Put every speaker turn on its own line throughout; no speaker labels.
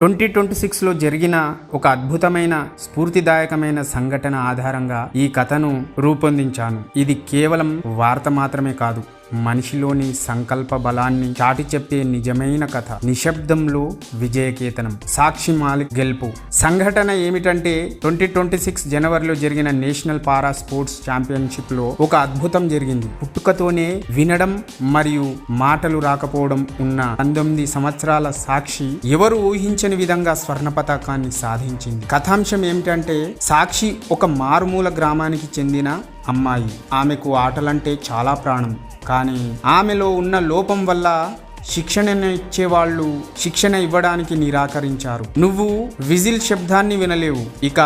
2026లో జరిగిన ఒక అద్భుతమైన స్ఫూర్తిదాయకమైన సంఘటన ఆధారంగా ఈ కథను రూపొందించాను. ఇది కేవలం వార్త మాత్రమే కాదు, మనిషిలోని సంకల్ప బలాన్ని చాటి చెప్పే నిజమైన కథ. నిశ్శబ్దంలో విజయకేతనం. సాక్షి మాలిక్ గెలుపు. సంఘటన ఏమిటంటే 2026 జనవరిలో జరిగిన నేషనల్ పారా స్పోర్ట్స్ ఛాంపియన్షిప్ లో ఒక అద్భుతం జరిగింది. పుట్టుకతోనే వినడం మరియు మాటలు రాకపోవడం ఉన్న 19 సంవత్సరాల సాక్షి ఎవరు ఊహించని విధంగా స్వర్ణ పతాకాన్ని సాధించింది. కథాంశం ఏమిటంటే, సాక్షి ఒక మారుమూల గ్రామానికి చెందిన అమ్మాయి. ఆమెకు ఆటలంటే చాలా ప్రాణం. కానీ ఆమెలో ఉన్న లోపం వల్ల శిక్షణ ఇవ్వడానికి నిరాకరించారు. నువ్వు విజిల్ శబ్దాన్ని వినలేవు, ఇక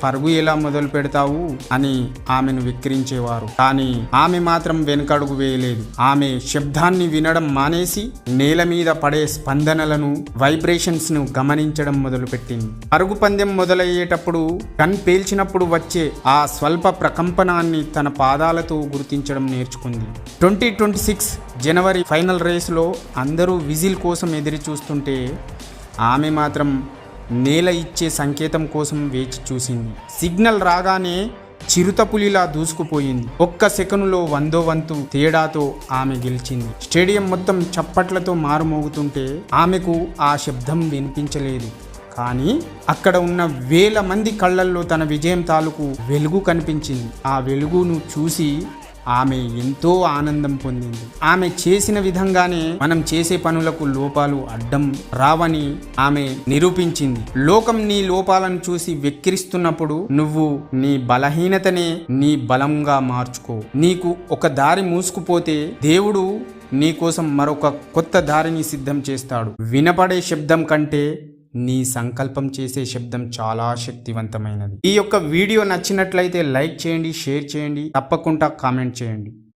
పరుగు ఎలా మొదలు పెడతావు అని ఆమెను వెక్కిరించేవారు. కానీ ఆమె మాత్రం వెనుకడుగు వేయలేదు. ఆమె శబ్దాన్ని వినడం మానేసి నేల మీద పడే స్పందనలను, వైబ్రేషన్స్ ను గమనించడం మొదలుపెట్టింది. పరుగు పందెం మొదలయ్యేటప్పుడు గన్ పేల్చినప్పుడు వచ్చే ఆ స్వల్ప ప్రకంపనాన్ని తన పాదాలతో గుర్తించడం నేర్చుకుంది. 2026 జనవరి ఫైనల్ రేసులో అందరూ విజిల్ కోసం ఎదురు చూస్తుంటే ఆమె మాత్రం నేల ఇచ్చే సంకేతం కోసం వేచి చూసింది. సిగ్నల్ రాగానే చిరుతపులిలా దూసుకుపోయింది. ఒక్క సెకనులో 100వ వంతు తేడాతో ఆమె గెలిచింది. స్టేడియం మొత్తం చప్పట్లతో మారుమోగుతుంటే ఆమెకు ఆ శబ్దం వినిపించలేదు. కానీ అక్కడ ఉన్న వేల మంది కళ్ళల్లో తన విజయం తాలూకు వెలుగు కనిపించింది. ఆ వెలుగును చూసి ఆమె ఎంతో ఆనందం పొందింది. ఆమె చేసిన విధంగానే మనం చేసే పనులకు లోపాలు అడ్డం రావని ఆమె నిరూపించింది. లోకం నీ లోపాలను చూసి వెక్కిరిస్తున్నప్పుడు నువ్వు నీ బలహీనతనే నీ బలంగా మార్చుకో. నీకు ఒక దారి మూసుకుపోతే దేవుడు నీ కోసం మరొక కొత్త దారిని సిద్ధం చేస్తాడు. వినపడే శబ్దం కంటే నీ సంకల్పం చేసే శబ్దం చాలా శక్తివంతమైనది. ఈ యొక్క వీడియో నచ్చినట్లయితే లైక్ చేయండి, షేర్ చేయండి, తప్పకుండా కామెంట్ చేయండి.